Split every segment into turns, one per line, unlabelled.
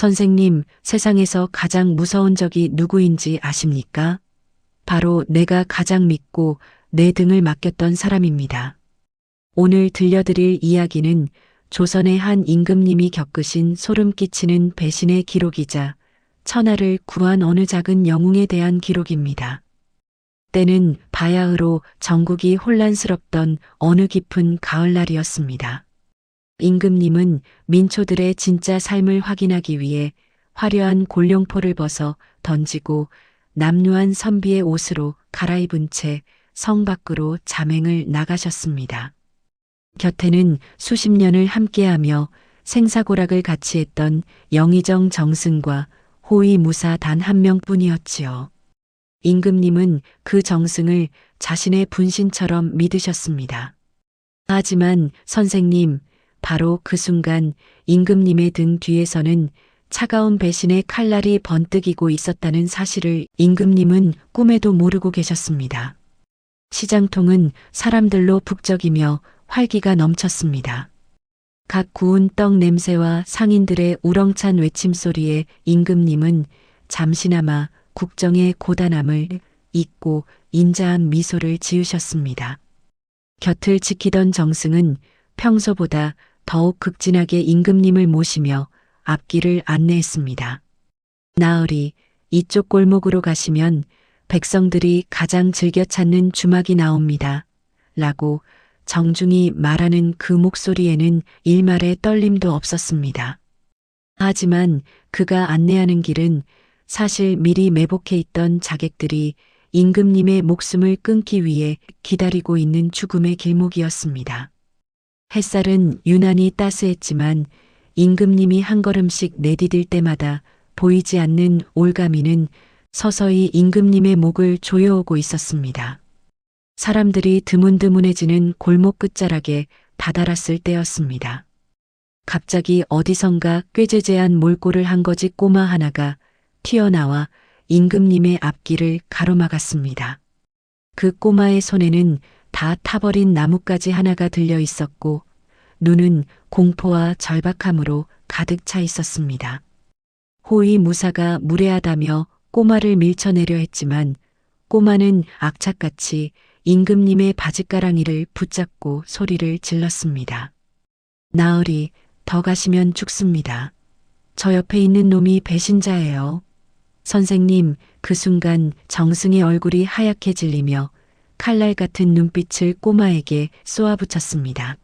선생님, 세상에서 가장 무서운 적이 누구인지 아십니까? 바로 내가 가장 믿고 내 등을 맡겼던 사람입니다. 오늘 들려드릴 이야기는 조선의 한 임금님이 겪으신 소름 끼치는 배신의 기록이자 천하를 구한 어느 작은 영웅에 대한 기록입니다. 때는 바야흐로 전국이 혼란스럽던 어느 깊은 가을날이었습니다. 임금님은 민초들의 진짜 삶을 확인하기 위해 화려한 골룡포를 벗어 던지고 남루한 선비의 옷으로 갈아입은 채 성 밖으로 잠행을 나가셨습니다. 곁에는 수십 년을 함께하며 생사고락을 같이 했던 영의정 정승과 호위무사 단 한 명뿐이었지요. 임금님은 그 정승을 자신의 분신처럼 믿으셨습니다. 하지만 선생님, 바로 그 순간 임금님의 등 뒤에서는 차가운 배신의 칼날이 번뜩이고 있었다는 사실을 임금님은 꿈에도 모르고 계셨습니다. 시장통은 사람들로 북적이며 활기가 넘쳤습니다. 각 구운 떡 냄새와 상인들의 우렁찬 외침소리에 임금님은 잠시나마 국정의 고단함을 잊고 인자한 미소를 지으셨습니다. 곁을 지키던 정승은 평소보다 더욱 극진하게 임금님을 모시며 앞길을 안내했습니다. 나으리, 이쪽 골목으로 가시면 백성들이 가장 즐겨 찾는 주막이 나옵니다. 라고 정중히 말하는 그 목소리에는 일말의 떨림도 없었습니다. 하지만 그가 안내하는 길은 사실 미리 매복해 있던 자객들이 임금님의 목숨을 끊기 위해 기다리고 있는 죽음의 길목이었습니다. 햇살은 유난히 따스했지만 임금님이 한 걸음씩 내디딜 때마다 보이지 않는 올가미는 서서히 임금님의 목을 조여오고 있었습니다. 사람들이 드문드문해지는 골목 끝자락에 다다랐을 때였습니다. 갑자기 어디선가 꾀죄죄한 몰골을 한 거지 꼬마 하나가 튀어나와 임금님의 앞길을 가로막았습니다. 그 꼬마의 손에는 다 타버린 나뭇가지 하나가 들려 있었고 눈은 공포와 절박함으로 가득 차 있었습니다. 호위무사가 무례하다며 꼬마를 밀쳐내려 했지만 꼬마는 악착같이 임금님의 바짓가랑이를 붙잡고 소리를 질렀습니다. 나으리, 더 가시면 죽습니다. 저 옆에 있는 놈이 배신자예요. 선생님, 그 순간 정승의 얼굴이 하얗게 질리며 칼날 같은 눈빛을 꼬마에게 쏘아붙였습니다.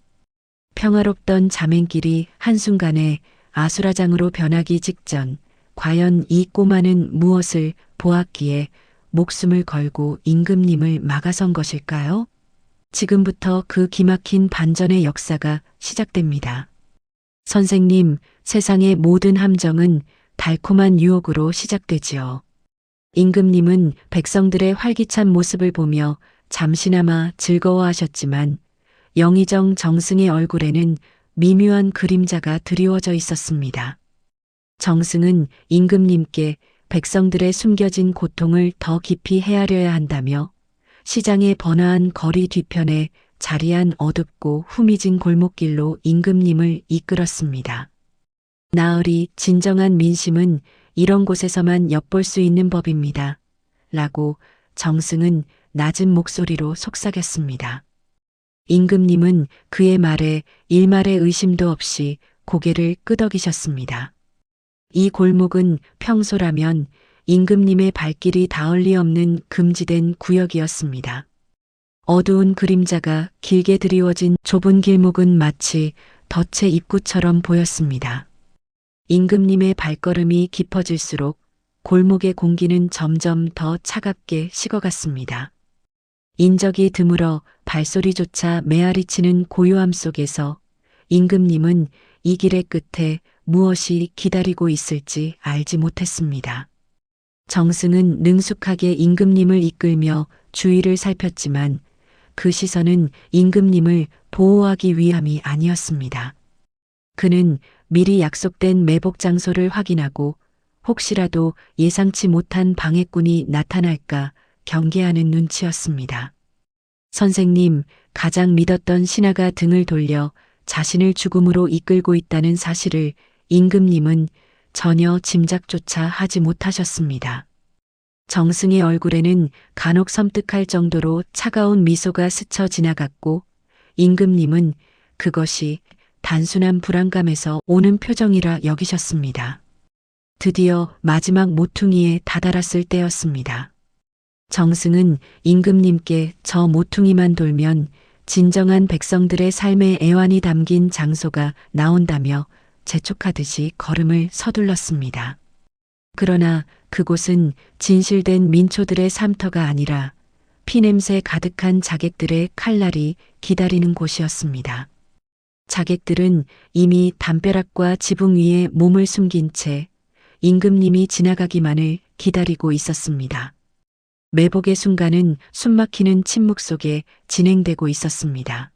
평화롭던 잠행길이 한순간에 아수라장으로 변하기 직전 과연 이 꼬마는 무엇을 보았기에 목숨을 걸고 임금님을 막아선 것일까요? 지금부터 그 기막힌 반전의 역사가 시작됩니다. 선생님, 세상의 모든 함정은 달콤한 유혹으로 시작되지요. 임금님은 백성들의 활기찬 모습을 보며 잠시나마 즐거워하셨지만 영의정 정승의 얼굴에는 미묘한 그림자가 드리워져 있었습니다. 정승은 임금님께 백성들의 숨겨진 고통을 더 깊이 헤아려야 한다며 시장의 번화한 거리 뒤편에 자리한 어둡고 후미진 골목길로 임금님을 이끌었습니다. 나으리, 진정한 민심은 이런 곳에서만 엿볼 수 있는 법입니다. 라고 정승은 낮은 목소리로 속삭였습니다. 임금님은 그의 말에 일말의 의심도 없이 고개를 끄덕이셨습니다. 이 골목은 평소라면 임금님의 발길이 닿을 리 없는 금지된 구역이었습니다. 어두운 그림자가 길게 드리워진 좁은 길목은 마치 덫의 입구처럼 보였습니다. 임금님의 발걸음이 깊어질수록 골목의 공기는 점점 더 차갑게 식어갔습니다. 인적이 드물어 발소리조차 메아리치는 고요함 속에서 임금님은 이 길의 끝에 무엇이 기다리고 있을지 알지 못했습니다. 정승은 능숙하게 임금님을 이끌며 주위를 살폈지만 그 시선은 임금님을 보호하기 위함이 아니었습니다. 그는 미리 약속된 매복 장소를 확인하고 혹시라도 예상치 못한 방해꾼이 나타날까 경계하는 눈치였습니다. 선생님, 가장 믿었던 신하가 등을 돌려 자신을 죽음으로 이끌고 있다는 사실을 임금님은 전혀 짐작조차 하지 못하셨습니다. 정승의 얼굴에는 간혹 섬뜩할 정도로 차가운 미소가 스쳐 지나갔고 임금님은 그것이 단순한 불안감에서 오는 표정이라 여기셨습니다. 드디어 마지막 모퉁이에 다다랐을 때였습니다. 정승은 임금님께 저 모퉁이만 돌면 진정한 백성들의 삶의 애환이 담긴 장소가 나온다며 재촉하듯이 걸음을 서둘렀습니다. 그러나 그곳은 진실된 민초들의 삶터가 아니라 피냄새 가득한 자객들의 칼날이 기다리는 곳이었습니다. 자객들은 이미 담벼락과 지붕 위에 몸을 숨긴 채 임금님이 지나가기만을 기다리고 있었습니다. 매복의 순간은 숨막히는 침묵 속에 진행되고 있었습니다.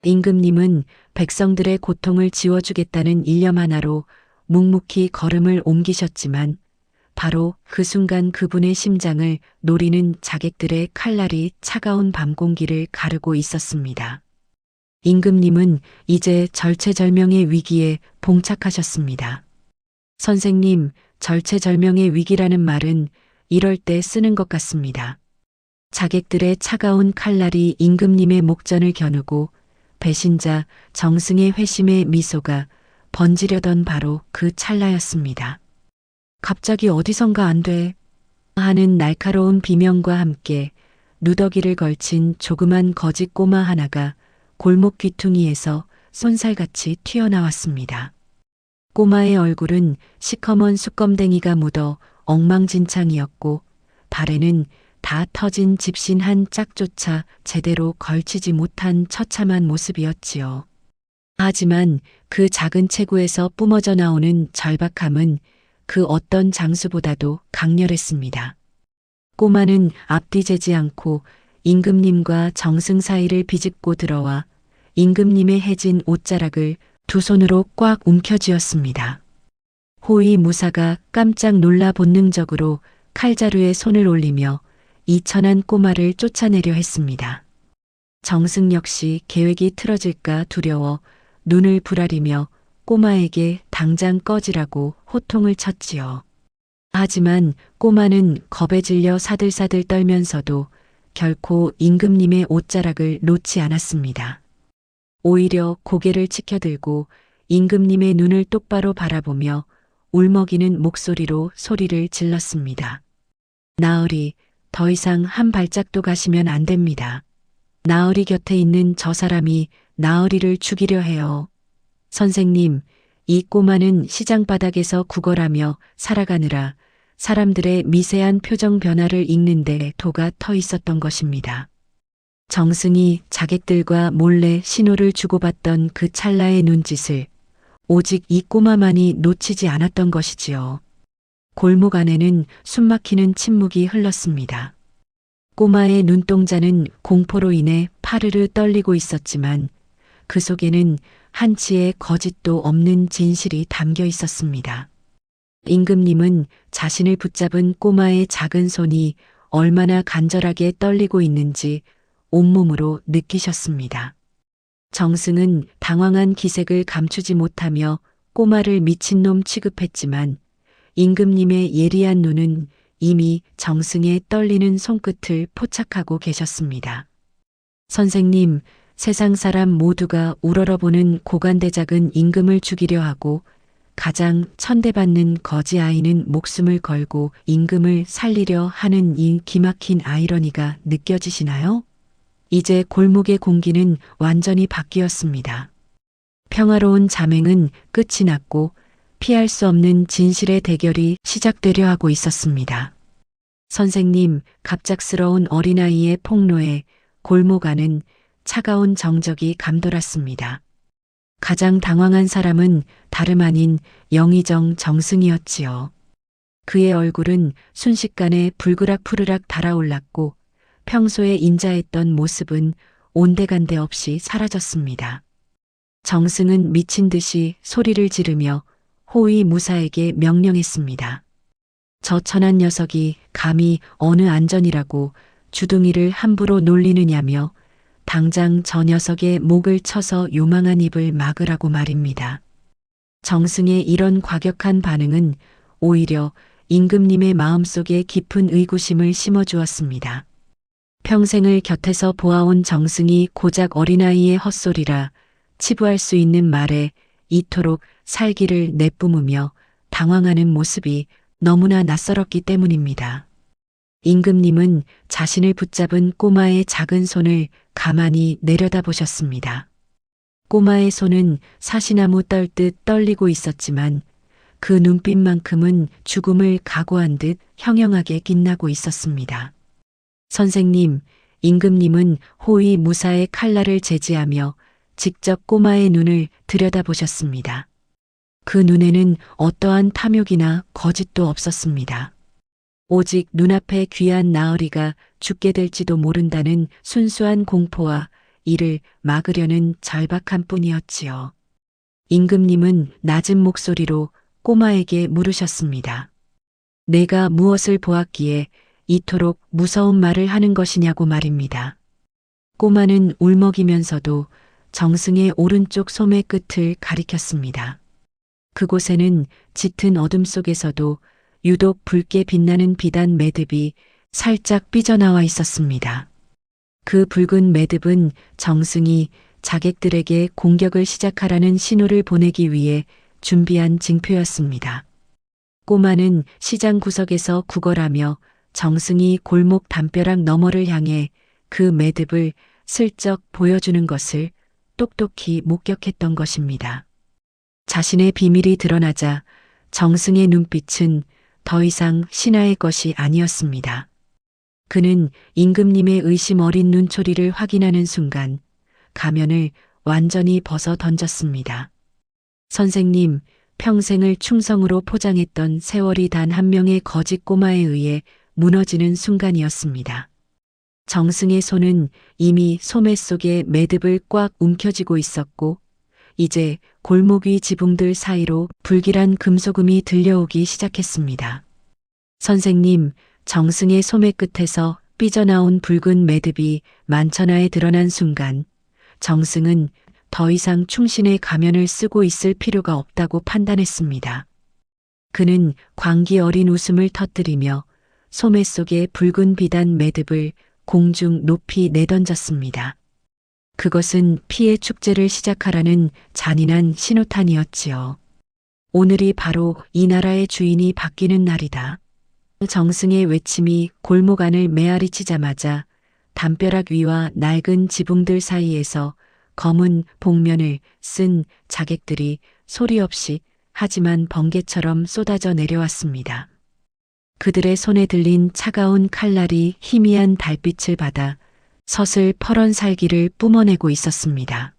임금님은 백성들의 고통을 지워주겠다는 일념 하나로 묵묵히 걸음을 옮기셨지만 바로 그 순간 그분의 심장을 노리는 자객들의 칼날이 차가운 밤 공기를 가르고 있었습니다. 임금님은 이제 절체절명의 위기에 봉착하셨습니다. 선생님, 절체절명의 위기라는 말은 이럴 때 쓰는 것 같습니다. 자객들의 차가운 칼날이 임금님의 목전을 겨누고 배신자 정승의 회심의 미소가 번지려던 바로 그 찰나였습니다. 갑자기 어디선가 안 돼 하는 날카로운 비명과 함께 누더기를 걸친 조그만 거짓 꼬마 하나가 골목 귀퉁이에서 쏜살같이 튀어나왔습니다. 꼬마의 얼굴은 시커먼 수검댕이가 묻어 엉망진창이었고 발에는 다 터진 집신 한 짝조차 제대로 걸치지 못한 처참한 모습이었지요. 하지만 그 작은 체구에서 뿜어져 나오는 절박함은 그 어떤 장수보다도 강렬했습니다. 꼬마는 앞뒤 재지 않고 임금님과 정승 사이를 비집고 들어와 임금님의 해진 옷자락을 두 손으로 꽉 움켜쥐었습니다. 호위 무사가 깜짝 놀라 본능적으로 칼자루에 손을 올리며 이 천한 꼬마를 쫓아내려 했습니다. 정승 역시 계획이 틀어질까 두려워 눈을 부라리며 꼬마에게 당장 꺼지라고 호통을 쳤지요. 하지만 꼬마는 겁에 질려 사들사들 떨면서도 결코 임금님의 옷자락을 놓지 않았습니다. 오히려 고개를 치켜들고 임금님의 눈을 똑바로 바라보며 울먹이는 목소리로 소리를 질렀습니다. 나으리, 더 이상 한 발짝도 가시면 안 됩니다. 나으리 곁에 있는 저 사람이 나으리를 죽이려 해요. 선생님, 이 꼬마는 시장 바닥에서 구걸하며 살아가느라 사람들의 미세한 표정 변화를 읽는데 도가 터 있었던 것입니다. 정승이 자객들과 몰래 신호를 주고받던 그 찰나의 눈짓을 오직 이 꼬마만이 놓치지 않았던 것이지요. 골목 안에는 숨막히는 침묵이 흘렀습니다. 꼬마의 눈동자는 공포로 인해 파르르 떨리고 있었지만 그 속에는 한치의 거짓도 없는 진실이 담겨 있었습니다. 임금님은 자신을 붙잡은 꼬마의 작은 손이 얼마나 간절하게 떨리고 있는지 온몸으로 느끼셨습니다. 정승은 당황한 기색을 감추지 못하며 꼬마를 미친놈 취급했지만 임금님의 예리한 눈은 이미 정승의 떨리는 손끝을 포착하고 계셨습니다. 선생님, 세상 사람 모두가 우러러보는 고관대작은 임금을 죽이려 하고 가장 천대받는 거지 아이는 목숨을 걸고 임금을 살리려 하는 이 기막힌 아이러니가 느껴지시나요? 이제 골목의 공기는 완전히 바뀌었습니다. 평화로운 잠행은 끝이 났고 피할 수 없는 진실의 대결이 시작되려 하고 있었습니다. 선생님, 갑작스러운 어린아이의 폭로에 골목 안은 차가운 정적이 감돌았습니다. 가장 당황한 사람은 다름 아닌 영의정 정승이었지요. 그의 얼굴은 순식간에 불그락푸르락 달아올랐고 평소에 인자했던 모습은 온데간데 없이 사라졌습니다. 정승은 미친 듯이 소리를 지르며 호위 무사에게 명령했습니다. 저 천한 녀석이 감히 어느 안전이라고 주둥이를 함부로 놀리느냐며 당장 저 녀석의 목을 쳐서 요망한 입을 막으라고 말입니다. 정승의 이런 과격한 반응은 오히려 임금님의 마음속에 깊은 의구심을 심어주었습니다. 평생을 곁에서 보아온 정승이 고작 어린아이의 헛소리라 치부할 수 있는 말에 이토록 살기를 내뿜으며 당황하는 모습이 너무나 낯설었기 때문입니다. 임금님은 자신을 붙잡은 꼬마의 작은 손을 가만히 내려다보셨습니다. 꼬마의 손은 사시나무 떨듯 떨리고 있었지만 그 눈빛만큼은 죽음을 각오한 듯 형형하게 빛나고 있었습니다. 선생님, 임금님은 호위 무사의 칼날을 제지하며 직접 꼬마의 눈을 들여다보셨습니다. 그 눈에는 어떠한 탐욕이나 거짓도 없었습니다. 오직 눈앞에 귀한 나으리가 죽게 될지도 모른다는 순수한 공포와 이를 막으려는 절박함 뿐이었지요. 임금님은 낮은 목소리로 꼬마에게 물으셨습니다. 내가 무엇을 보았기에 이토록 무서운 말을 하는 것이냐고 말입니다. 꼬마는 울먹이면서도 정승의 오른쪽 소매 끝을 가리켰습니다. 그곳에는 짙은 어둠 속에서도 유독 붉게 빛나는 비단 매듭이 살짝 삐져나와 있었습니다. 그 붉은 매듭은 정승이 자객들에게 공격을 시작하라는 신호를 보내기 위해 준비한 징표였습니다. 꼬마는 시장 구석에서 구걸하며 정승이 골목 담벼락 너머를 향해 그 매듭을 슬쩍 보여주는 것을 똑똑히 목격했던 것입니다. 자신의 비밀이 드러나자 정승의 눈빛은 더 이상 신하의 것이 아니었습니다. 그는 임금님의 의심 어린 눈초리를 확인하는 순간 가면을 완전히 벗어 던졌습니다. 선생님, 평생을 충성으로 포장했던 세월이 단 한 명의 거짓 꼬마에 의해 무너지는 순간이었습니다. 정승의 손은 이미 소매 속에 매듭을 꽉 움켜쥐고 있었고 이제 골목 위 지붕들 사이로 불길한 금소금이 들려오기 시작했습니다. 선생님, 정승의 소매 끝에서 삐져나온 붉은 매듭이 만천하에 드러난 순간 정승은 더 이상 충신의 가면을 쓰고 있을 필요가 없다고 판단했습니다. 그는 광기 어린 웃음을 터뜨리며 소매 속의 붉은 비단 매듭을 공중 높이 내던졌습니다. 그것은 피의 축제를 시작하라는 잔인한 신호탄이었지요. 오늘이 바로 이 나라의 주인이 바뀌는 날이다. 정승의 외침이 골목 안을 메아리치자마자 담벼락 위와 낡은 지붕들 사이에서 검은 복면을 쓴 자객들이 소리 없이 하지만 번개처럼 쏟아져 내려왔습니다. 그들의 손에 들린 차가운 칼날이 희미한 달빛을 받아 서슬 퍼런 살기를 뿜어내고 있었습니다.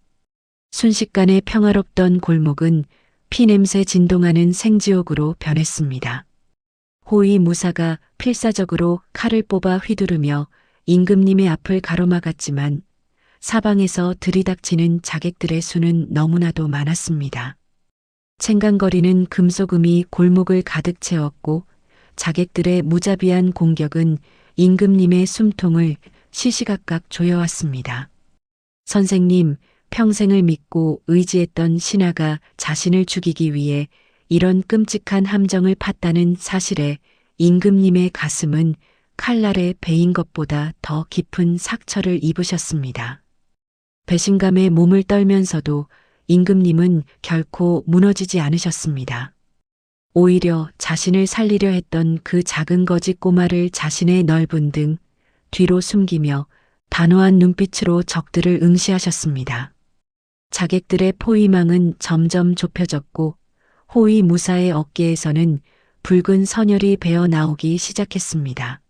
순식간에 평화롭던 골목은 피냄새 진동하는 생지옥으로 변했습니다. 호위 무사가 필사적으로 칼을 뽑아 휘두르며 임금님의 앞을 가로막았지만 사방에서 들이닥치는 자객들의 수는 너무나도 많았습니다. 챙강거리는 금소금이 골목을 가득 채웠고 자객들의 무자비한 공격은 임금님의 숨통을 시시각각 조여왔습니다. 선생님, 평생을 믿고 의지했던 신하가 자신을 죽이기 위해 이런 끔찍한 함정을 팠다는 사실에 임금님의 가슴은 칼날에 베인 것보다 더 깊은 상처를 입으셨습니다. 배신감에 몸을 떨면서도 임금님은 결코 무너지지 않으셨습니다. 오히려 자신을 살리려 했던 그 작은 거짓 꼬마를 자신의 넓은 등 뒤로 숨기며 단호한 눈빛으로 적들을 응시하셨습니다. 자객들의 포위망은 점점 좁혀졌고 호위 무사의 어깨에서는 붉은 선혈이 배어 나오기 시작했습니다.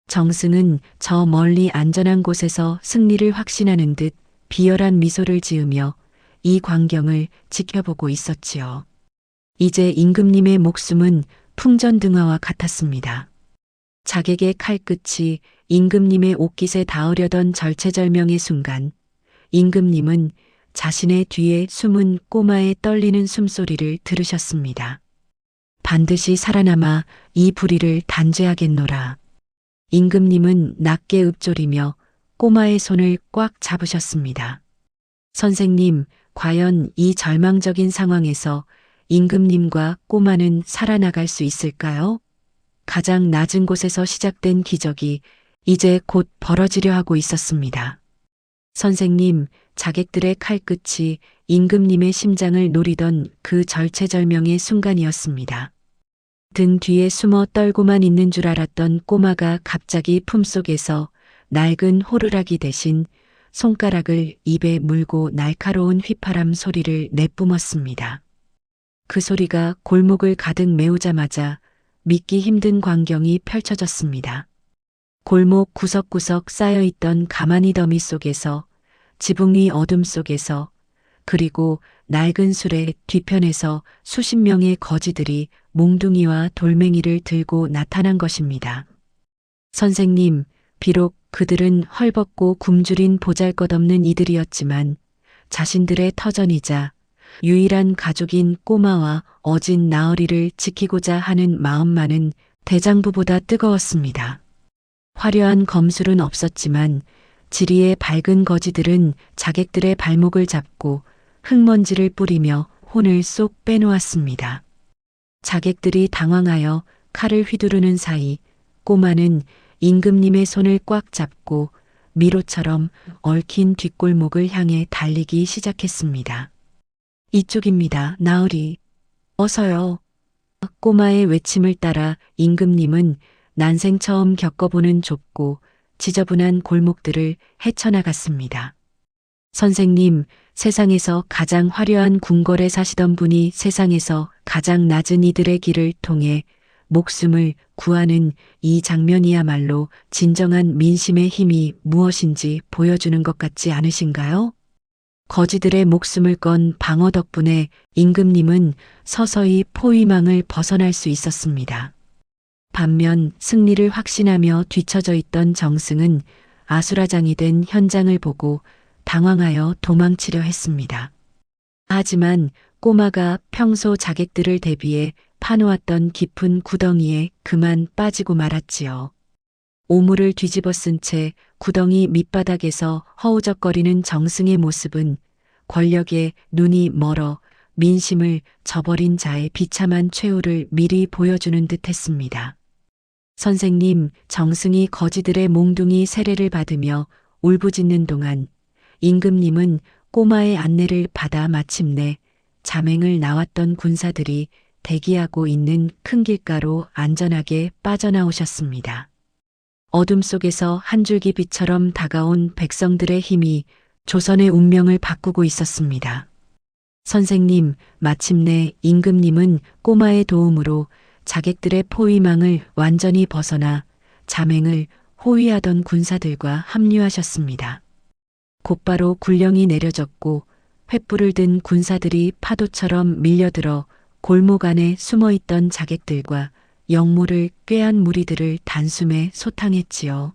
정승은 저 멀리 안전한 곳에서 승리를 확신하는 듯 비열한 미소를 지으며 이 광경을 지켜보고 있었지요. 이제 임금님의 목숨은 풍전등화와 같았습니다. 자객의 칼끝이 임금님의 옷깃에 닿으려던 절체절명의 순간 임금님은 자신의 뒤에 숨은 꼬마의 떨리는 숨소리를 들으셨습니다. 반드시 살아남아 이 불의를 단죄하겠노라. 임금님은 낮게 읊조리며 꼬마의 손을 꽉 잡으셨습니다. 선생님, 과연 이 절망적인 상황에서 임금님과 꼬마는 살아나갈 수 있을까요? 가장 낮은 곳에서 시작된 기적이 이제 곧 벌어지려 하고 있었습니다. 선생님, 자객들의 칼끝이 임금님의 심장을 노리던 그 절체절명의 순간이었습니다. 등 뒤에 숨어 떨고만 있는 줄 알았던 꼬마가 갑자기 품속에서 낡은 호루라기 대신 손가락을 입에 물고 날카로운 휘파람 소리를 내뿜었습니다. 그 소리가 골목을 가득 메우자마자 믿기 힘든 광경이 펼쳐졌습니다. 골목 구석구석 쌓여있던 가마니 더미 속에서, 지붕 위 어둠 속에서, 그리고 낡은 술의 뒤편에서 수십 명의 거지들이 몽둥이와 돌멩이를 들고 나타난 것입니다. 선생님, 비록 그들은 헐벗고 굶주린 보잘것없는 이들이었지만 자신들의 터전이자 유일한 가족인 꼬마와 어진 나으리를 지키고자 하는 마음만은 대장부보다 뜨거웠습니다. 화려한 검술은 없었지만 지리의 밝은 거지들은 자객들의 발목을 잡고 흙먼지를 뿌리며 혼을 쏙 빼놓았습니다. 자객들이 당황하여 칼을 휘두르는 사이 꼬마는 임금님의 손을 꽉 잡고 미로처럼 얽힌 뒷골목을 향해 달리기 시작했습니다. 이쪽입니다, 나으리. 어서요. 꼬마의 외침을 따라 임금님은 난생 처음 겪어보는 좁고 지저분한 골목들을 헤쳐나갔습니다. 선생님, 세상에서 가장 화려한 궁궐에 사시던 분이 세상에서 가장 낮은 이들의 길을 통해 목숨을 구하는 이 장면이야말로 진정한 민심의 힘이 무엇인지 보여주는 것 같지 않으신가요? 거지들의 목숨을 건 방어 덕분에 임금님은 서서히 포위망을 벗어날 수 있었습니다. 반면 승리를 확신하며 뒤처져 있던 정승은 아수라장이 된 현장을 보고 당황하여 도망치려 했습니다. 하지만 꼬마가 평소 자객들을 대비해 파놓았던 깊은 구덩이에 그만 빠지고 말았지요. 오물을 뒤집어 쓴 채 구덩이 밑바닥에서 허우적거리는 정승의 모습은 권력에 눈이 멀어 민심을 저버린 자의 비참한 최후를 미리 보여주는 듯했습니다. 선생님, 정승이 거지들의 몽둥이 세례를 받으며 울부짖는 동안 임금님은 꼬마의 안내를 받아 마침내 잠행을 나왔던 군사들이 대기하고 있는 큰 길가로 안전하게 빠져나오셨습니다. 어둠 속에서 한 줄기 빛처럼 다가온 백성들의 힘이 조선의 운명을 바꾸고 있었습니다. 선생님, 마침내 임금님은 꼬마의 도움으로 자객들의 포위망을 완전히 벗어나 잠행을 호위하던 군사들과 합류하셨습니다. 곧바로 군령이 내려졌고 횃불을 든 군사들이 파도처럼 밀려들어 골목 안에 숨어있던 자객들과 영모를 꾀한 무리들을 단숨에 소탕했지요.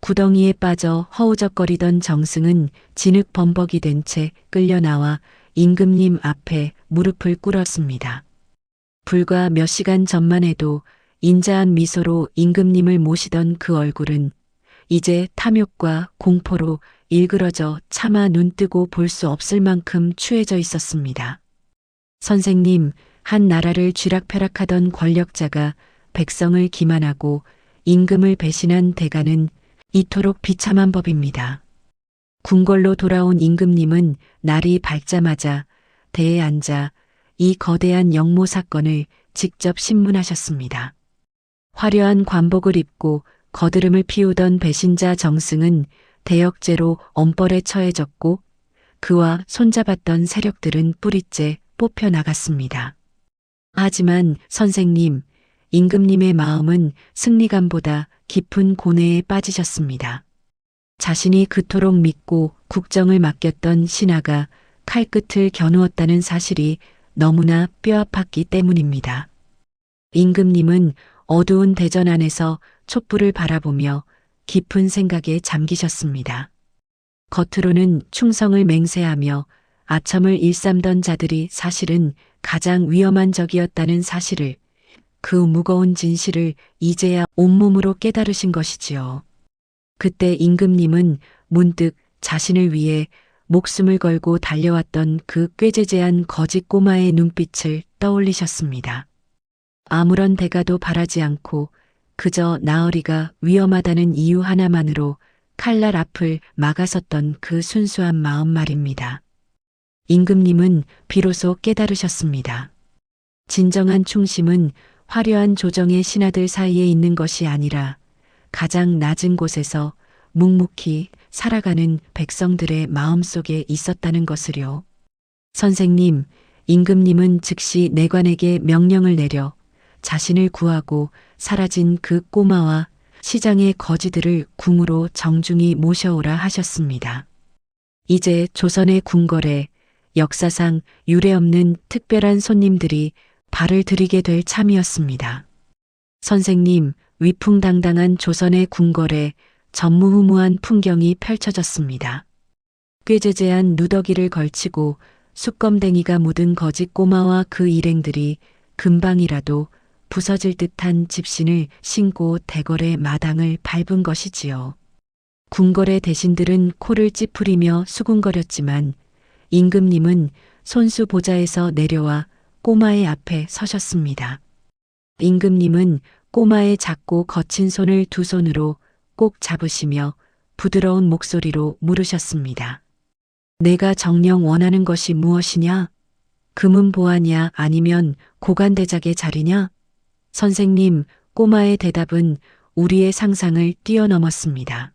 구덩이에 빠져 허우적거리던 정승은 진흙범벅이 된 채 끌려나와 임금님 앞에 무릎을 꿇었습니다. 불과 몇 시간 전만 해도 인자한 미소로 임금님을 모시던 그 얼굴은 이제 탐욕과 공포로 일그러져 차마 눈뜨고 볼 수 없을 만큼 추해져 있었습니다. 선생님, 한 나라를 쥐락펴락하던 권력자가 백성을 기만하고 임금을 배신한 대가는 이토록 비참한 법입니다. 궁궐로 돌아온 임금님은 날이 밝자마자 대에 앉아 이 거대한 영모 사건을 직접 신문하셨습니다. 화려한 관복을 입고 거드름을 피우던 배신자 정승은 대역죄로 엄벌에 처해졌고 그와 손잡았던 세력들은 뿌리째 뽑혀 나갔습니다. 하지만 선생님, 임금님의 마음은 승리감보다 깊은 고뇌에 빠지셨습니다. 자신이 그토록 믿고 국정을 맡겼던 신하가 칼끝을 겨누었다는 사실이 너무나 뼈아팠기 때문입니다. 임금님은 어두운 대전 안에서 촛불을 바라보며 깊은 생각에 잠기셨습니다. 겉으로는 충성을 맹세하며 아첨을 일삼던 자들이 사실은 가장 위험한 적이었다는 사실을, 그 무거운 진실을 이제야 온몸으로 깨달으신 것이지요. 그때 임금님은 문득 자신을 위해 목숨을 걸고 달려왔던 그 꾀죄죄한 거짓 꼬마의 눈빛을 떠올리셨습니다. 아무런 대가도 바라지 않고 그저 나으리가 위험하다는 이유 하나만으로 칼날 앞을 막아섰던 그 순수한 마음 말입니다. 임금님은 비로소 깨달으셨습니다. 진정한 충심은 화려한 조정의 신하들 사이에 있는 것이 아니라 가장 낮은 곳에서 묵묵히 살아가는 백성들의 마음속에 있었다는 것을요. 선생님, 임금님은 즉시 내관에게 명령을 내려 자신을 구하고 사라진 그 꼬마와 시장의 거지들을 궁으로 정중히 모셔오라 하셨습니다. 이제 조선의 궁궐에 역사상 유례없는 특별한 손님들이 발을 들이게 될 참이었습니다. 선생님, 위풍당당한 조선의 궁궐에 전무후무한 풍경이 펼쳐졌습니다. 꾀죄죄한 누더기를 걸치고 숯검댕이가 묻은 거짓 꼬마와 그 일행들이 금방이라도 부서질 듯한 집신을 신고 대궐의 마당을 밟은 것이지요. 궁궐의 대신들은 코를 찌푸리며 수군거렸지만 임금님은 손수 보좌에서 내려와 꼬마의 앞에 서셨습니다. 임금님은 꼬마의 작고 거친 손을 두 손으로 꼭 잡으시며 부드러운 목소리로 물으셨습니다. 내가 정녕 원하는 것이 무엇이냐? 금은 보화냐 아니면 고관대작의 자리냐? 선생님, 꼬마의 대답은 우리의 상상을 뛰어넘었습니다.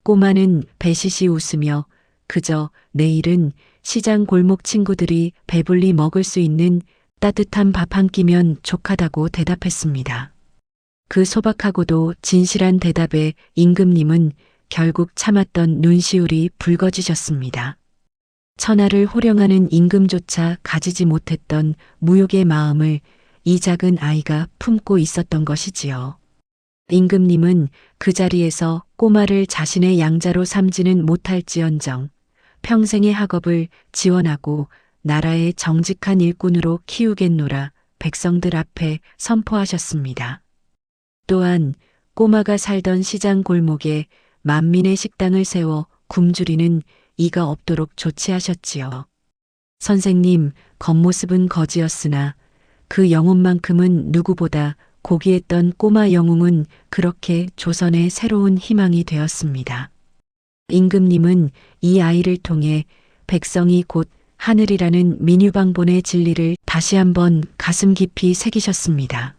꼬마는 배시시 웃으며 그저 내일은 시장 골목 친구들이 배불리 먹을 수 있는 따뜻한 밥 한 끼면 족하다고 대답했습니다. 그 소박하고도 진실한 대답에 임금님은 결국 참았던 눈시울이 붉어지셨습니다. 천하를 호령하는 임금조차 가지지 못했던 무욕의 마음을 이 작은 아이가 품고 있었던 것이지요. 임금님은 그 자리에서 꼬마를 자신의 양자로 삼지는 못할지언정 평생의 학업을 지원하고 나라의 정직한 일꾼으로 키우겠노라 백성들 앞에 선포하셨습니다. 또한 꼬마가 살던 시장 골목에 만민의 식당을 세워 굶주리는 이가 없도록 조치하셨지요. 선생님, 겉모습은 거지였으나 그 영혼만큼은 누구보다 고귀했던 꼬마 영웅은 그렇게 조선의 새로운 희망이 되었습니다. 임금님은 이 아이를 통해 백성이 곧 하늘이라는 민유방본의 진리를 다시 한번 가슴 깊이 새기셨습니다.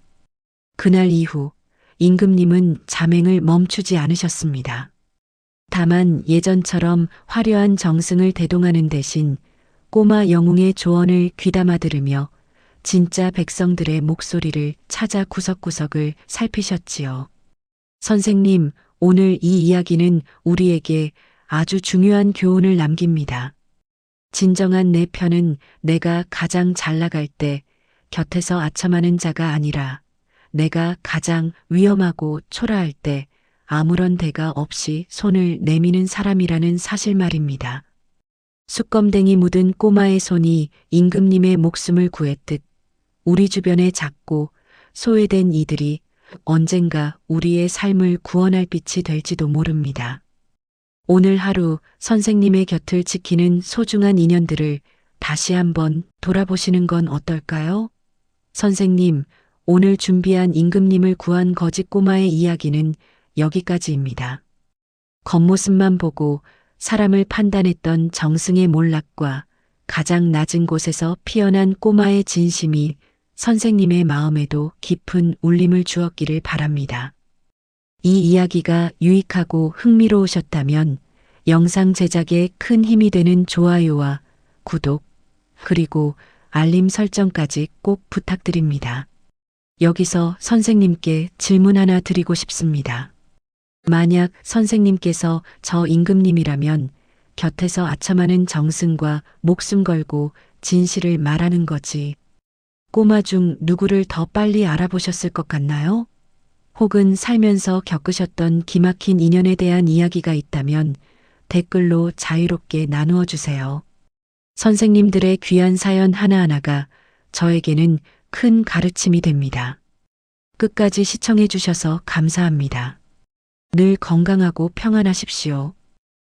그날 이후 임금님은 잠행을 멈추지 않으셨습니다. 다만 예전처럼 화려한 정승을 대동하는 대신 꼬마 영웅의 조언을 귀담아 들으며 진짜 백성들의 목소리를 찾아 구석구석을 살피셨지요. 선생님, 오늘 이 이야기는 우리에게 아주 중요한 교훈을 남깁니다. 진정한 내 편은 내가 가장 잘 나갈 때 곁에서 아첨하는 자가 아니라 내가 가장 위험하고 초라할 때 아무런 대가 없이 손을 내미는 사람이라는 사실 말입니다. 숯검댕이 묻은 꼬마의 손이 임금님의 목숨을 구했듯 우리 주변의 작고 소외된 이들이 언젠가 우리의 삶을 구원할 빛이 될지도 모릅니다. 오늘 하루 선생님의 곁을 지키는 소중한 인연들을 다시 한번 돌아보시는 건 어떨까요? 선생님, 오늘 준비한 임금님을 구한 거짓 꼬마의 이야기는 여기까지입니다. 겉모습만 보고 사람을 판단했던 정승의 몰락과 가장 낮은 곳에서 피어난 꼬마의 진심이 선생님의 마음에도 깊은 울림을 주었기를 바랍니다. 이 이야기가 유익하고 흥미로우셨다면 영상 제작에 큰 힘이 되는 좋아요와 구독, 그리고 알림 설정까지 꼭 부탁드립니다. 여기서 선생님께 질문 하나 드리고 싶습니다. 만약 선생님께서 저 임금님이라면 곁에서 아첨하는 정승과 목숨 걸고 진실을 말하는 거지. 꼬마 중 누구를 더 빨리 알아보셨을 것 같나요? 혹은 살면서 겪으셨던 기막힌 인연에 대한 이야기가 있다면 댓글로 자유롭게 나누어 주세요. 선생님들의 귀한 사연 하나하나가 저에게는 큰 가르침이 됩니다. 끝까지 시청해 주셔서 감사합니다. 늘 건강하고 평안하십시오.